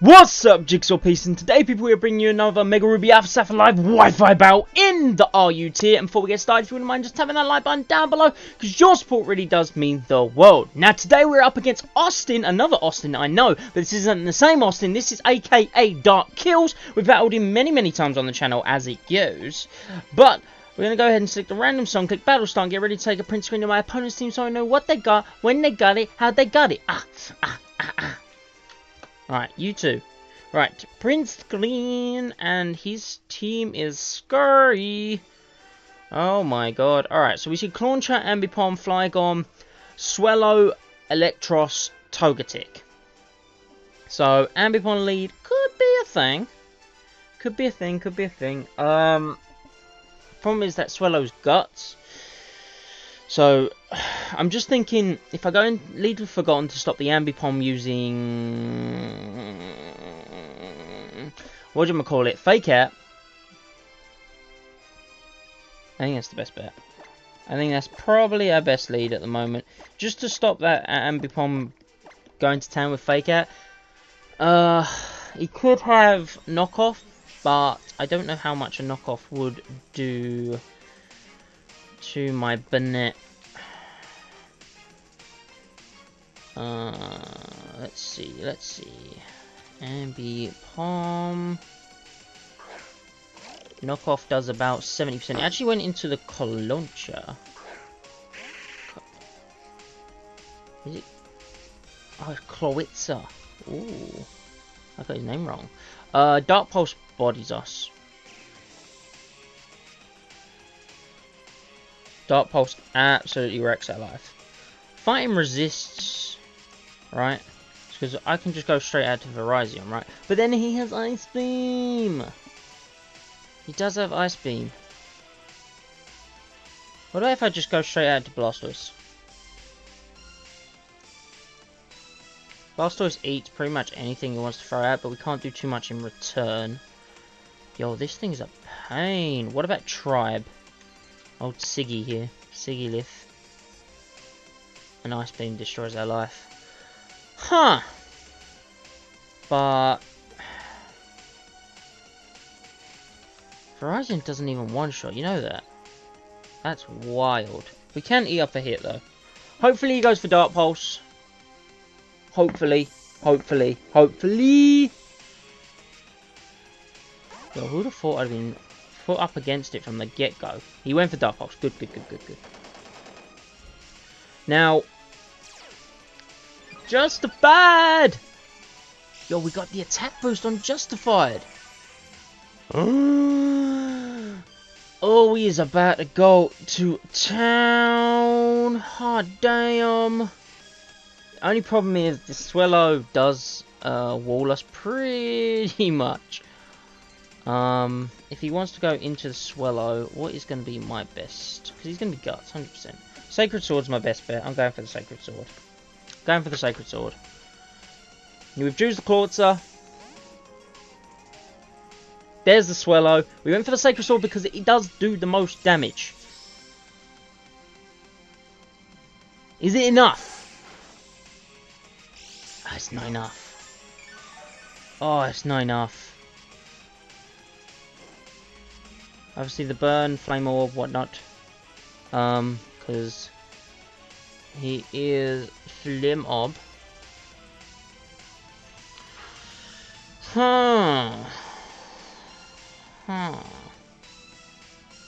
What's up, Jigsaw Piece? And today, people, we are bringing you another Mega Ruby Alpha Sapphire Live Wi-Fi battle in the RU tier. And before we get started, if you wouldn't mind just tapping that like button down below, because your support really does mean the world. Now, today we're up against Austin, another Austin I know, but this isn't the same Austin. This is AKA Dark Kills. We've battled him many times on the channel as it goes. But we're going to go ahead and select the random song, click Battle Start, and get ready to take a print screen of my opponent's team so I know what they got, when they got it, how they got it. Alright, you two. Right, Prince Screen, and his team is scurry. Oh my god. Alright, so we see Clauncher, Ambipom, Flygon, Swellow, Electros, Togetic. So, Ambipom lead could be a thing. Could be a thing. Problem is that Swellow's guts. So, I'm just thinking, if I go and lead with Forgotten to stop the Ambipom using... whatchamacallit? Fake Out. I think that's the best bet. I think that's probably our best lead at the moment. Just to stop that Ambipom going to town with Fake Out. He could have Knockoff, but I don't know how much a Knockoff would do to my Bennett. Let's see. Ambipom. Knockoff does about 70%. It actually went into the Clauncher. Is it? Oh, it's Clowitzer. Ooh. I got his name wrong. Dark Pulse bodies us. Dark Pulse absolutely wrecks our life. Fighting resists, right? Because I can just go straight out to Virizion, right? But then he has Ice Beam. He does have Ice Beam. What about if I just go straight out to Blastoise? Blastoise eats pretty much anything he wants to throw out, but we can't do too much in return. Yo, this thing's a pain. What about Tribe? Old Siggy here. Siggilith. An Ice Beam destroys our life. Huh. But Virizion doesn't even one-shot, you know that? That's wild. We can eat up a hit though. Hopefully he goes for Dark Pulse. Hopefully. Yo, who'd have thought I'd been put up against it from the get-go? He went for Dark Pulse. Good. Now, Justified! Yo, we got the attack boost on Justified. Oh, he is about to go to town. Hot damn. Only problem is the Swellow does wall us pretty much. If he wants to go into the Swellow, what is going to be my best? Because he's going to be Guts, 100%. Sacred Sword's my best bet. I'm going for the Sacred Sword. We withdrew the Clawitzer. There's the Swellow. We went for the Sacred Sword because it does do the most damage. Is it enough? Oh, it's not enough. Oh, it's not enough. Obviously the burn, flame orb, whatnot. Because he is Flim Orb.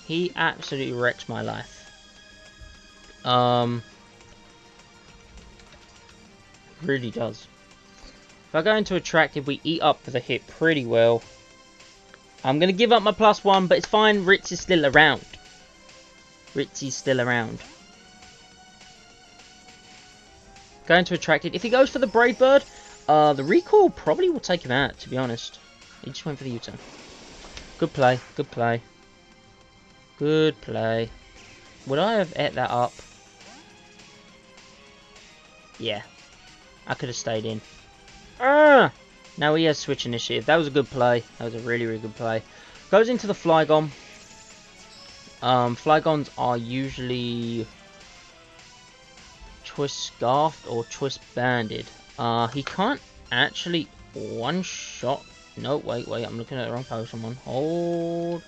He absolutely wrecks my life. Really does. If I go into Attractive, we eat up the hit pretty well. I'm going to give up my +1, but it's fine. Ritz is still around. Going to Attractive. If he goes for the Brave Bird, the recoil probably will take him out, to be honest. He just went for the U-turn. Good play. Would I have ate that up? Yeah. I could have stayed in. Now he has Switch Initiative. That was a good play. That was a really good play. Goes into the Flygon. Flygons are usually twist scarfed or twist banded. He can't actually one shot. No, wait, I'm looking at the wrong Pokemon. Hold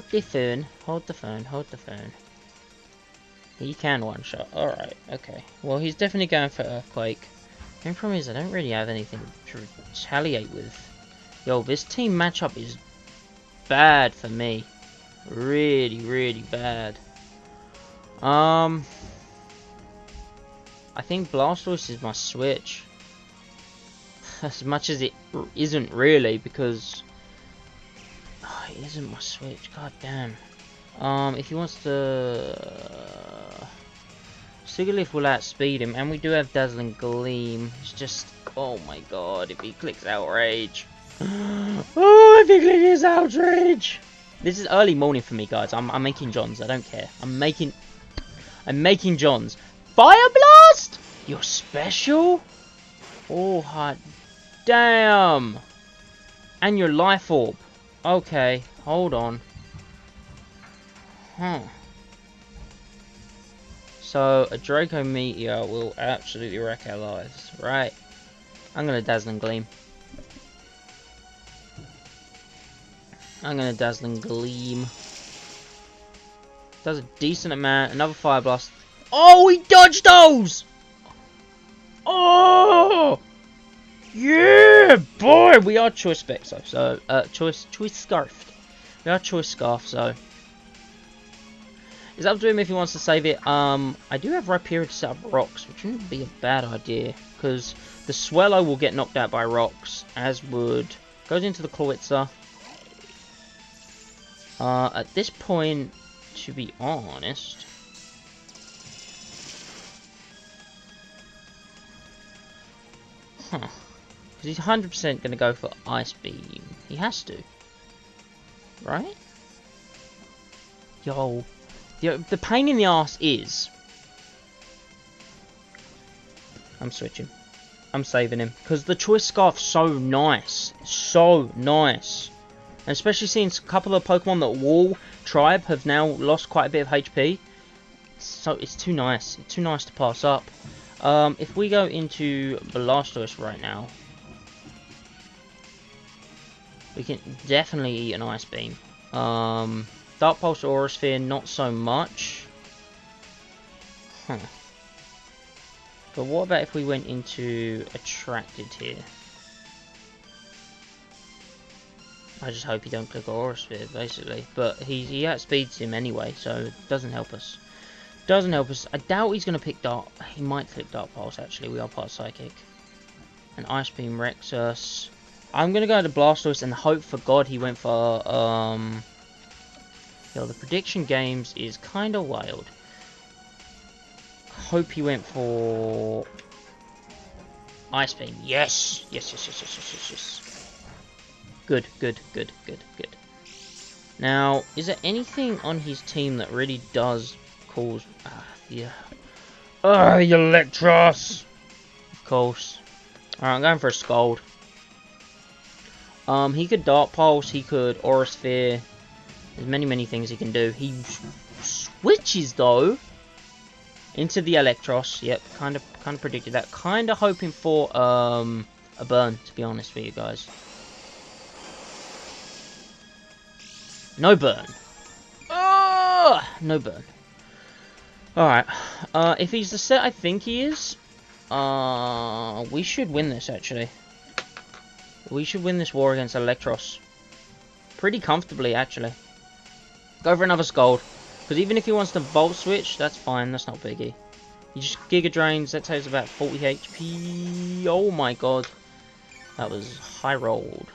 the phone. Hold the phone. He can one shot. Alright, okay. Well, he's definitely going for Earthquake. The only problem is I don't really have anything to retaliate with. Yo, this team matchup is bad for me. Really, really bad. I think Blastoise is my switch. As much as it isn't really, because it isn't my switch. God damn. If he wants to, Sigilyph will outspeed him, and we do have Dazzling Gleam. It's just, oh my god, if he clicks Outrage. Oh, if he clicks Outrage. This is early morning for me, guys. I'm making Johns. I don't care. I'm making Johns. Fire Blast. You're special. Oh, hot damn. And your Life Orb. Okay, hold on. Huh. So, a Draco Meteor will absolutely wreck our lives. Right. I'm gonna Dazzling Gleam. Does a decent amount. Another Fire Blast. Oh, he dodged those! Oh! Yeah, boy! We are Choice Specs, though. So, Choice Scarfed. We are Choice Scarf, so. It's up to him if he wants to save it. I do have Rhyperior to set up rocks, which wouldn't be a bad idea, because the Swellow will get knocked out by rocks, as would goes into the Clawitzer. At this point, to be honest, because he's 100% going to go for Ice Beam. He has to, right? Yo. The pain in the ass is... I'm switching. I'm saving him. Because the Choice Scarf's so nice. So nice. And especially since a couple of Pokemon that Wall Tribe have now lost quite a bit of HP. So it's too nice. It's too nice to pass up. If we go into Blastoise right now, we can definitely eat an Ice Beam. Dark Pulse Aura Sphere, not so much. Huh. But what about if we went into Attracted here? I just hope he don't click Aura Sphere, basically. But he outspeeds him anyway, so it doesn't help us. Doesn't help us. I doubt he's going to pick Dark. He might click Dark Pulse, actually. We are part Psychic. And Ice Beam wrecks us. I'm going to go to Blastoise and hope for God he went for, Yo, the prediction games is kind of wild. Hope he went for Ice Beam. Yes! Yes. Good. Now, is there anything on his team that really does cause... yeah. Electros! Of course. Alright, I'm going for a Scald. He could Dark Pulse, he could Aura Sphere. There's many things he can do. He switches though into the Electros. Yep, kind of predicted that. Kind of hoping for a burn, to be honest with you guys. No burn. No burn. All right. If he's the set I think he is, we should win this actually. We should win this war against Electros pretty comfortably actually. Go for another Scald. Because even if he wants to Volt Switch, that's fine. That's not biggie. He just Giga Drains. That takes about 40 HP. Oh my god. That was high rolled.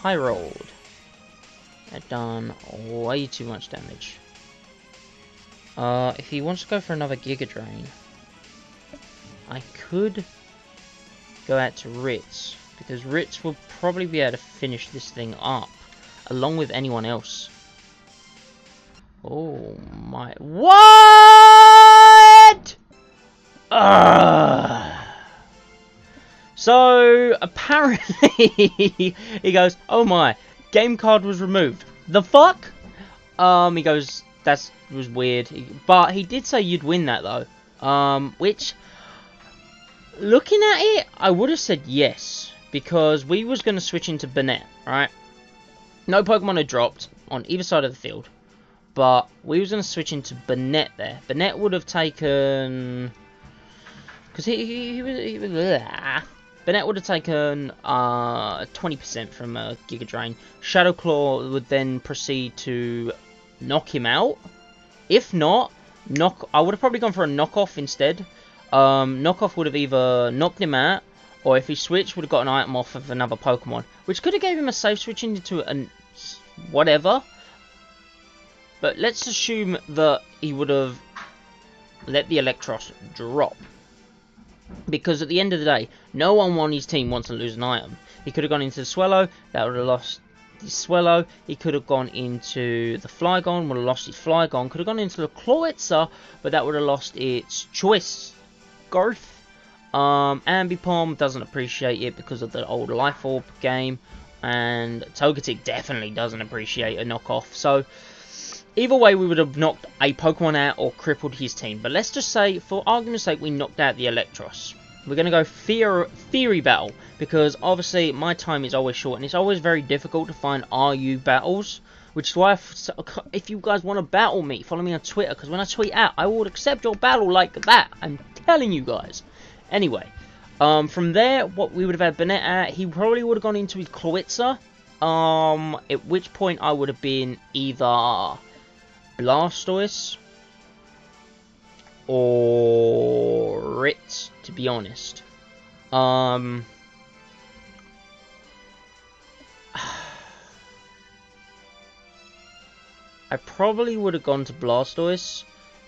High rolled. That done way too much damage. If he wants to go for another Giga Drain, I could go out to Ritz. Because Ritz will probably be able to finish this thing up, along with anyone else. Oh my... What?! So, apparently, he goes, oh my, game card was removed. The fuck? He goes, that was weird. But he did say you'd win that though. Which... Looking at it, I would have said yes, because we was going to switch into Burnett, right? No Pokemon had dropped on either side of the field, but we was going to switch into Burnett there. Burnett would have taken... Because he was Burnett would have taken 20% from Giga Drain. Shadow Claw would then proceed to knock him out. If not, I would have probably gone for a knockoff instead. Knockoff would have either knocked him out, or if he switched, would have got an item off of another Pokemon, which could have gave him a safe switch into a whatever. But let's assume that he would have let the Electros drop. Because at the end of the day, no one on his team wants to lose an item. He could have gone into the Swellow, that would have lost his Swellow. He could have gone into the Flygon, would have lost his Flygon. Could have gone into the Clawitzer, but that would have lost its Choice Growth. Ambipom doesn't appreciate it because of the old Life Orb game. And Togetic definitely doesn't appreciate a knockoff. So, either way, we would have knocked a Pokemon out or crippled his team. But let's just say, for argument's sake, we knocked out the Electros. We're going to go Theory Battle, because obviously my time is always short, and it's always very difficult to find RU battles. Which is why, if you guys want to battle me, follow me on Twitter, because when I tweet out, I will accept your battle like that. I'm telling you guys. Anyway, from there, what we would have had Burnett at, he probably would have gone into his Clawitzer. At which point I would have been either Blastoise or Ritz, to be honest. I probably would have gone to Blastoise.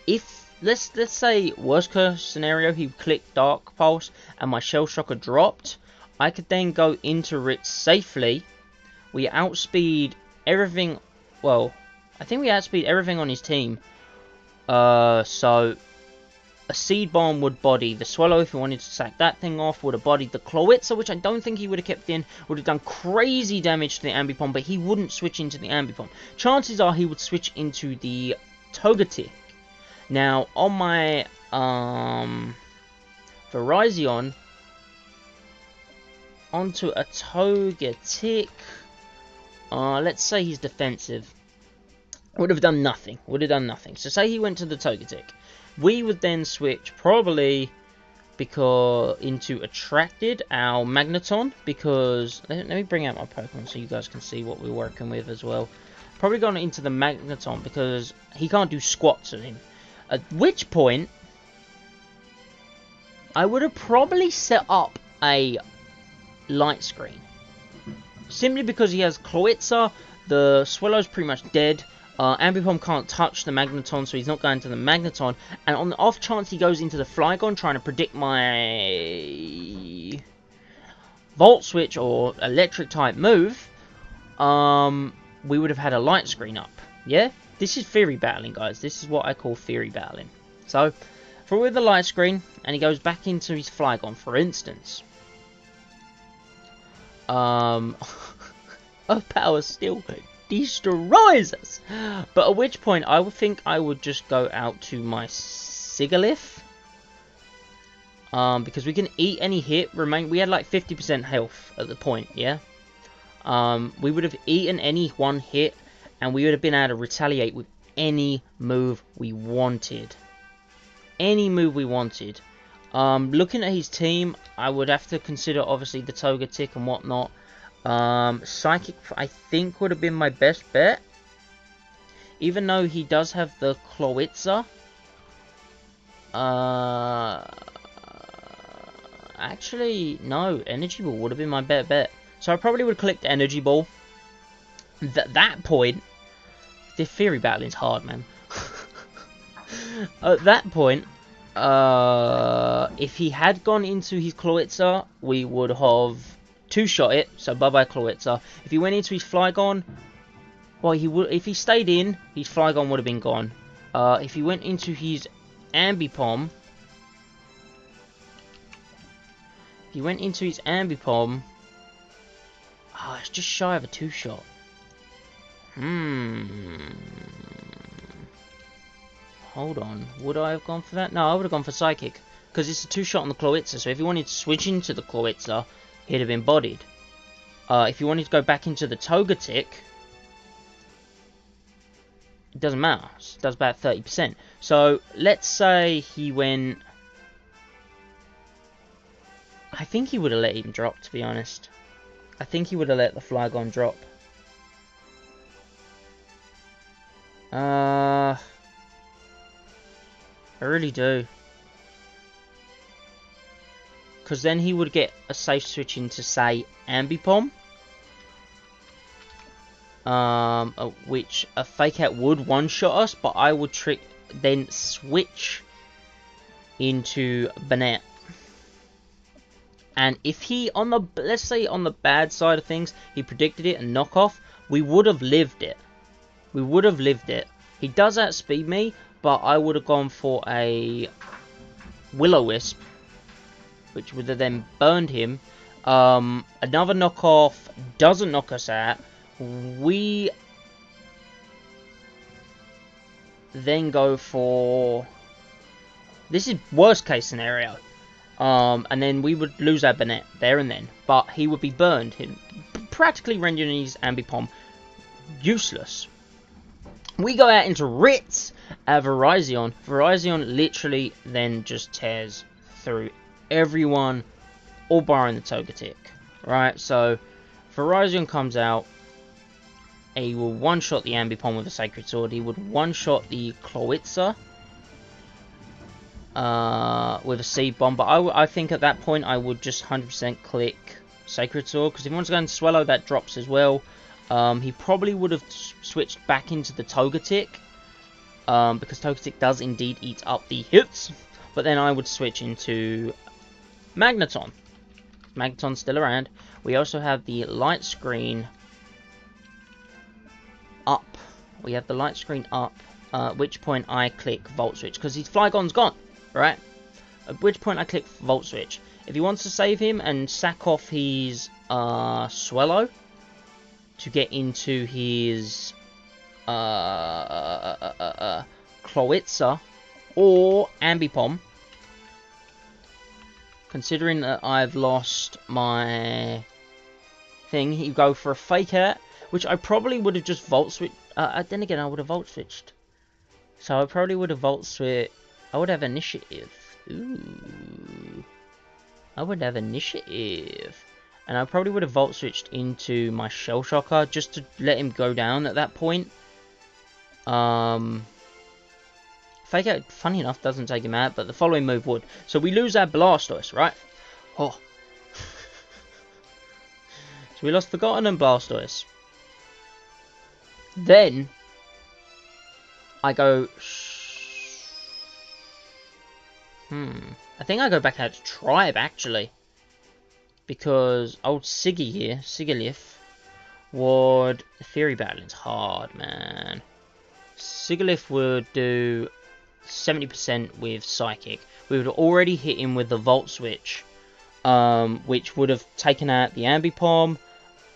If let's say worst case scenario, he clicked Dark Pulse and my Shell Shocker dropped, I could then go into Ritz safely. We outspeed everything. Well, I think we outspeed everything on his team. So a Seed Bomb would body the Swallow if he wanted to sack that thing off. Would have bodied the Clawitzer, which I don't think he would have kept in. Would have done crazy damage to the Ambipom, but he wouldn't switch into the Ambipom. Chances are he would switch into the Togetic. Now, on my Virizion, onto a Togetic. Let's say he's defensive. Would have done nothing. So say he went to the Togetic. We would then switch probably into Attracted, our Magneton, because let me bring out my Pokemon so you guys can see what we're working with as well. Probably gone into the Magneton because he can't do squat to him. At which point I would have probably set up a light screen. Simply because he has Clawitzer, the Swallow's pretty much dead. Ambipom can't touch the Magneton, so he's not going to the Magneton. And on the off chance he goes into the Flygon, trying to predict my Volt Switch or Electric type move, we would have had a light screen up. Yeah? This is theory battling, guys. This is what I call theory battling. So, for with the light screen, and he goes back into his Flygon, for instance. Power Steel destroys us. But at which point I would think I would just go out to my Sigilyph. Because we can eat any hit. We had like 50% health at the point, yeah? We would have eaten any one hit, and we would have been able to retaliate with any move we wanted. Looking at his team, I would have to consider obviously the Togetic and whatnot. Psychic, I think, would have been my best bet. Even though he does have the Clawitzer. Actually, no. Energy Ball would have been my better bet. So I probably would have clicked Energy Ball. At that point, the theory battling is hard, man. At that point, if he had gone into his Clawitzer, we would have two-shot it, so bye-bye Clawitzer. If he went into his Flygon, well, if he stayed in, his Flygon would have been gone. If he went into his Ambipom, it's just shy of a two-shot. Hold on, would I have gone for that? No, I would have gone for Psychic. because it's a 2-shot on the Kloitza. So if he wanted to switch into the Kloitza, he'd have been bodied. If you wanted to go back into the Togetic, it doesn't matter. It does about 30%. So let's say he went... I think he would have let him drop, to be honest. I think he would have let the Flygon drop. I really do. Because then he would get a safe switch into, say, Ambipom. Which a Fake Out would one-shot us, but I would then switch into Banette. And if he, let's say on the bad side of things, he predicted it and knock off, we would have lived it. We would have lived it. He does outspeed me, but I would have gone for a Will-O-Wisp, which would have then burned him. Another knockoff doesn't knock us out. We then go for... This is worst case scenario. And then we would lose our Banette there and then. But he would be burned. Practically rendering his Ambipom useless. We go out into Ritz at Virizion. Virizion literally then just tears through everyone, all barring the Togetic. Right, so Virizion comes out. He will one-shot the Ambipom with a Sacred Sword. He would one-shot the Kloitza with a Seed Bomb. But I think at that point I would just 100% click Sacred Sword. Because if he wants to go and Swallow, that drops as well. He probably would have switched back into the Togetic. Because Togetic does indeed eat up the hits. But then I would switch into Magneton. Magneton's still around. We also have the Light Screen up. We have the Light Screen up. At which point I click Volt Switch. Because his Flygon's gone. Right? At which point I click Volt Switch. If he wants to save him and sack off his Swallow to get into his Kloitza or Ambipom, considering that I've lost my thing, you go for a Fake Out, which I probably would have just Volt Switched. Then again, I would have Volt Switched. So I probably would have Volt Switched. I would have Initiative. Ooh. I would have Initiative. And I probably would have Volt Switched into my Shell Shocker just to let him go down at that point. Fake Out, funny enough, doesn't take him out, but the following move would. So we lose our Blastoise, right? Oh. So we lost Forgotten and Blastoise. Then I go... I think I go back out to Tribe, actually. Because old Siggy here, Sigilyph, would... Theory Battling's hard, man. Sigilyph would do 70% with Psychic. We would already hit him with the Volt Switch, which would have taken out the Ambipom.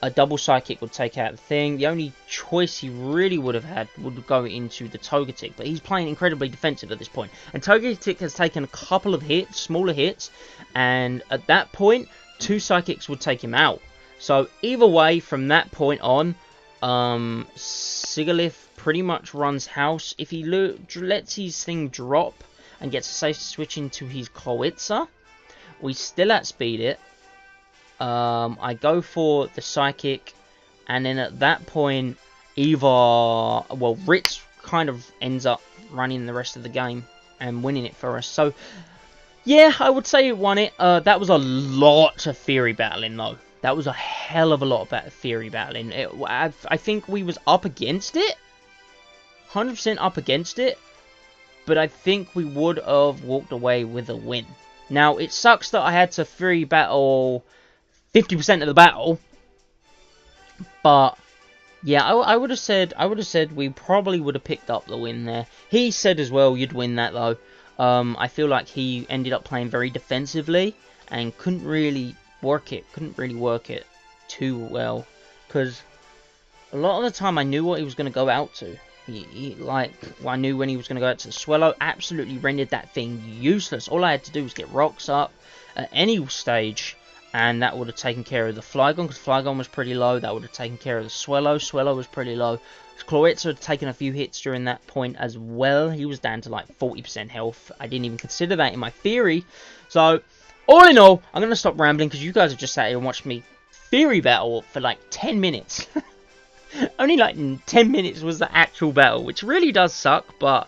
A double Psychic would take out the thing. The only choice he really would have had would go into the Togetic, but he's playing incredibly defensive at this point. And Togetic has taken a couple of hits, smaller hits, and at that point, 2 Psychics would take him out. So either way, from that point on, Sigilyph pretty much runs house. If he lets his thing drop and gets a safe switch into his Kloitza, we still outspeed it. I go for the Psychic, and then at that point, Ritz kind of ends up running the rest of the game and winning it for us. So, yeah, I would say it won it. That was a lot of Theory Battling, though. That was a hell of a lot of Theory Battling. I think we was up against it. 100% up against it. But I think we would have walked away with a win. Now, it sucks that I had to Theory Battle 50% of the battle. But, yeah, I would have said we probably would have picked up the win there. He said as well you'd win that, though. I feel like he ended up playing very defensively and couldn't really work it too well, because a lot of the time I knew what he was going to go out to. Like, I knew when he was going to go out to the Swallow, absolutely rendered that thing useless. All I had to do was get rocks up at any stage, and that would have taken care of the Flygon, because Flygon was pretty low. That would have taken care of the Swallow. Swallow was pretty low. Chloritza had taken a few hits during that point as well. He was down to like 40% health. I didn't even consider that in my theory. So, all in all, I'm going to stop rambling, because you guys have just sat here and watched me theory battle for like 10 minutes. Only like 10 minutes was the actual battle, which really does suck, but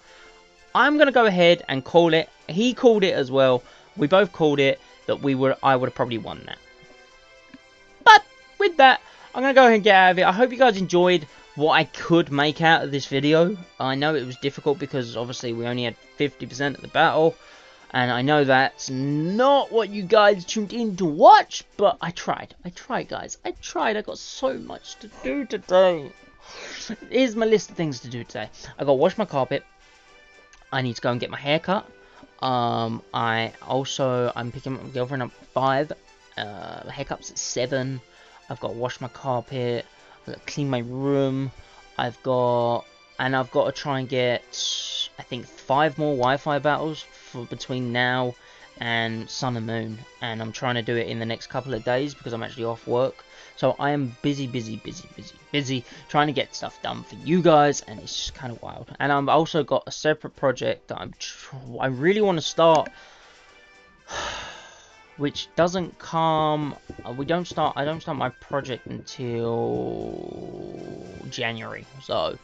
I'm going to go ahead and call it. He called it as well. We both called it that I would have probably won that. But with that, I'm going to go ahead and get out of it. I hope you guys enjoyed what I could make out of this video. I know it was difficult because obviously we only had 50% of the battle. And I know that's not what you guys tuned in to watch, but I tried. I tried, guys. I tried. I got so much to do today. Here's my list of things to do today. I got to wash my carpet. I need to go and get my hair cut. I'm picking up my girlfriend up at 5. Haircut's at 7. I've got to wash my carpet. I've got to clean my room. I've got to try and get, I think, 5 more Wi-Fi battles for between now and Sun and Moon, and I'm trying to do it in the next couple of days because I'm actually off work. So I am busy trying to get stuff done for you guys, and it's just kind of wild. And I've also got a separate project that I really want to start, which doesn't come. I don't start my project until January. So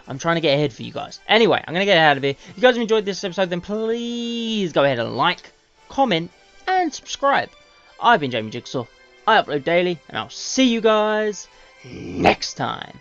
I'm trying to get ahead for you guys. Anyway, I'm going to get out of here. If you guys have enjoyed this episode, then please go ahead and like, comment, and subscribe. I've been Jamie Jigsaw. I upload daily, and I'll see you guys next time.